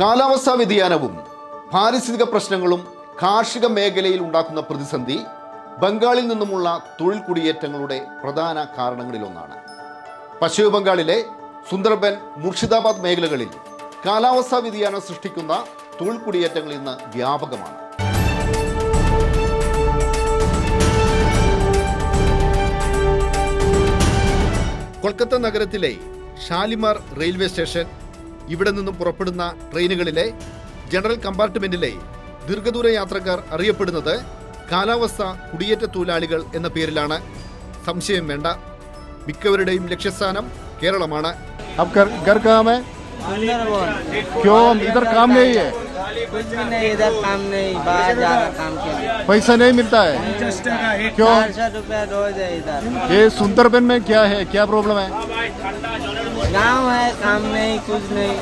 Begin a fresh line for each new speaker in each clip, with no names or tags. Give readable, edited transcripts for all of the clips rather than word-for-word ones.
കാലാവസ്ഥാ വ്യതിയാനവും പാരിസ്ഥിതിക പ്രശ്നങ്ങളും കാർഷിക മേഖലയിൽ ഉണ്ടാക്കുന്ന പ്രതിസന്ധി ബംഗാളിൽ നിന്നുമുള്ള തൊഴിൽ കുടിയേറ്റങ്ങളുടെ പ്രധാന കാരണങ്ങളിലൊന്നാണ്. പശ്ചിമ ബംഗാളിലെ സുന്ദർബൻ, മുർഷിദാബാദ് മേഖലകളിൽ കാലാവസ്ഥാ വ്യതിയാനം സൃഷ്ടിക്കുന്ന തൊഴിൽ കുടിയേറ്റങ്ങൾ ഇന്ന് വ്യാപകമാണ്. കൊൽക്കത്ത നഗരത്തിലെ ഷാലിമാർ റെയിൽവേ സ്റ്റേഷൻ, ഇവിടെ നിന്നും പുറപ്പെടുന്ന ട്രെയിനുകളിലെ ജനറൽ കമ്പാർട്ട്മെന്റിലെ ദീർഘദൂര യാത്രക്കാർ അറിയപ്പെടുന്നത് കാലാവസ്ഥ കുടിയേറ്റ തൊഴിലാളികൾ എന്ന പേരിലാണ്. സംശയം വേണ്ട, മിക്കവരുടെയും ലക്ഷ്യസ്ഥാനം കേരളമാണ്.
पैसा नहीं मिलता है क्यों?
400 रोज है इधर.
ये सुंदरबन में क्या है, क्या प्रॉब्लम है?
गांव है, काम नहीं, कुछ नहीं.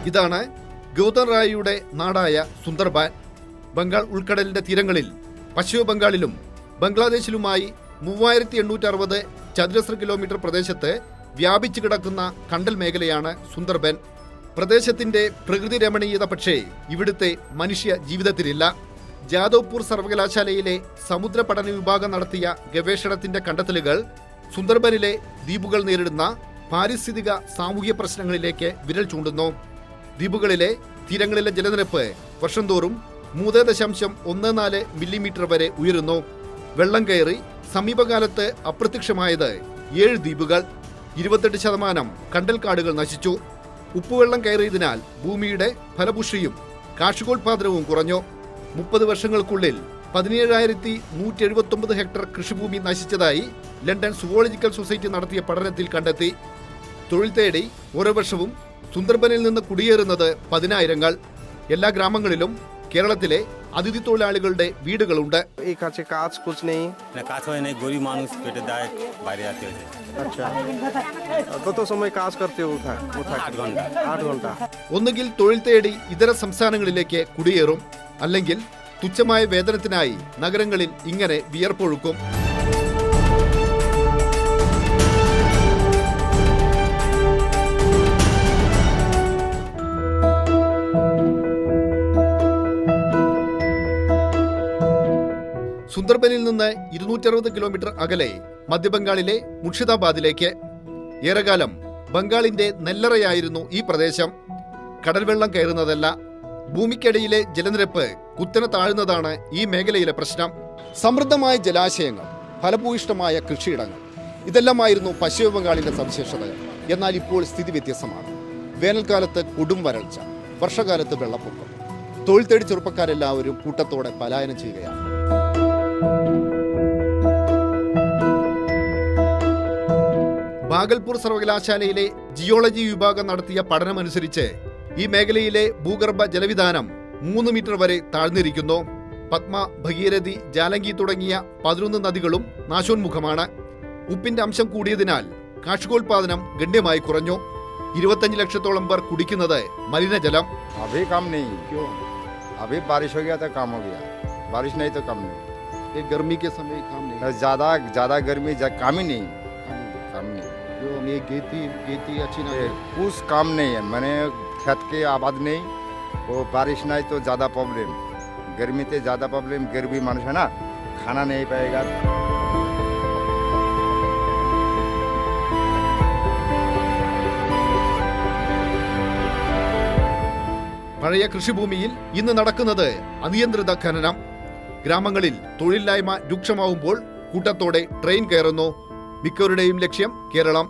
ഇതാണ് ഗൗതം റായിയുടെ നാടായ സുന്ദർബാൻ. ബംഗാൾ ഉൾക്കടലിന്റെ തീരങ്ങളിൽ പശ്ചിമ ബംഗാളിലും ബംഗ്ലാദേശിലുമായി 3860 ചതുരശ്ര കിലോമീറ്റർ പ്രദേശത്ത് വ്യാപിച്ചു കിടക്കുന്ന കണ്ടൽ മേഖലയാണ് സുന്ദർബൻ. പ്രദേശത്തിന്റെ പ്രകൃതി രമണീയത പക്ഷേ ഇവിടുത്തെ മനുഷ്യ ജീവിതത്തിലില്ല. ജാദവ്പൂർ സർവകലാശാലയിലെ സമുദ്ര പഠന വിഭാഗം നടത്തിയ ഗവേഷണത്തിന്റെ കണ്ടെത്തലുകൾ സുന്ദർബനിലെ ദ്വീപുകൾ നേരിടുന്ന പാരിസ്ഥിതിക സാമൂഹ്യ പ്രശ്നങ്ങളിലേക്ക് വിരൽ ചൂണ്ടുന്നു. ദ്വീപുകളിലെ തീരങ്ങളിലെ ജലനിരപ്പ് വർഷം തോറും 3.14 മില്ലിമീറ്റർ വരെ ഉയരുന്നു. വെള്ളം കയറി സമീപകാലത്ത് അപ്രത്യക്ഷമായത് 7 ദ്വീപുകൾ. 28% കണ്ടൽക്കാടുകൾ നശിച്ചു. ഉപ്പുവെള്ളം കയറിയതിനാൽ ഭൂമിയുടെ ഫലപുഷ്ടിയും കാർഷികോൽപാദനവും കുറഞ്ഞു. 30 വർഷങ്ങൾക്കുള്ളിൽ 17,179 ഹെക്ടർ കൃഷിഭൂമി നശിച്ചതായി ലണ്ടൻ സുവോളജിക്കൽ സൊസൈറ്റി നടത്തിയ പഠനത്തിൽ കണ്ടെത്തി. തൊഴിൽ തേടി ഓരോ വർഷവും സുന്ദർബനിൽ നിന്ന് കുടിയേറുന്നത് 10,000ങ്ങൾ. എല്ലാ ഗ്രാമങ്ങളിലും കേരളത്തിലെ അതിഥി തൊഴിലാളികളുടെ വീടുകളുണ്ട്. ഒന്നുകിൽ തൊഴിൽ തേടി ഇതര സംസ്ഥാനങ്ങളിലേക്ക് കുടിയേറും, അല്ലെങ്കിൽ തുച്ഛമായ വേതനത്തിനായി നഗരങ്ങളിൽ ഇങ്ങനെ വിയർപ്പൊഴുക്കും. സുന്ദർബനിൽ നിന്ന് 260 കിലോമീറ്റർ അകലെ മധ്യബംഗാളിലെ മുർഷിദാബാദിലേക്ക്. ഏറെക്കാലം ബംഗാളിന്റെ നെല്ലറയായിരുന്നു ഈ പ്രദേശം. കടൽവെള്ളം കയറുന്നതല്ല, ഭൂമിക്കടിയിലെ ജലനിരപ്പ് കുത്തനെ താഴുന്നതാണ് ഈ മേഖലയിലെ പ്രശ്നം. സമൃദ്ധമായ ജലാശയങ്ങൾ, ഫലഭൂയിഷ്ടമായ കൃഷിയിടങ്ങൾ, ഇതെല്ലാമായിരുന്നു പശ്ചിമ ബംഗാളിന്റെ സവിശേഷതകൾ. എന്നാൽ ഇപ്പോൾ സ്ഥിതി വ്യത്യസ്തമാണ്. വേനൽക്കാലത്ത് കൊടും വരൾച്ച, വർഷകാലത്ത് വെള്ളപ്പൊക്കം. തൊഴിൽ തേടി ചെറുപ്പക്കാരെല്ലാവരും കൂട്ടത്തോടെ പലായനം ചെയ്യുകയാണ്. ഭാഗൽപൂർ സർവകലാശാലയിലെ ജിയോളജി വിഭാഗം നടത്തിയ പഠനമനുസരിച്ച് ഈ മേഖലയിലെ ഭൂഗർഭ ജലവിധാനം 3 മീറ്റർ വരെ താഴ്ന്നിരിക്കുന്നു. പത്മ, ഭഗീരഥി, ജാലങ്കി തുടങ്ങിയ 11 നദികളും നാശോന്മുഖമാണ്. ഉപ്പിന്റെ അംശം കൂടിയതിനാൽ കാർഷികോൽപാദനം ഗണ്യമായി കുറഞ്ഞു. 25 ലക്ഷത്തോളം പേർ കുടിക്കുന്നത് മലിനജലം. गर्मी के समय काम नहीं,
ज्यादा गर्मी काम ही नहीं,
जो ये खेती अच्छी ना
कुछ काम नहीं है. मैंने खेत के आबाद नहीं, वो बारिश नहीं तो ज्यादा प्रॉब्लम. गर्मी से ज्यादा प्रॉब्लम, गर्मी मानुष है ना, खाना नहीं पाएगा.
പഴയ കൃഷിഭൂമിയിൽ ഇന്ന് നടക്കുന്നത് അനിയന്ത്രിത ഖനനം. ഗ്രാമങ്ങളിൽ തൊഴിലില്ലായ്മ രൂക്ഷമാവുമ്പോൾ കൂട്ടത്തോടെ ട്രെയിൻ കയറുന്നു. മിക്കവരുടെയും ലക്ഷ്യം കേരളം.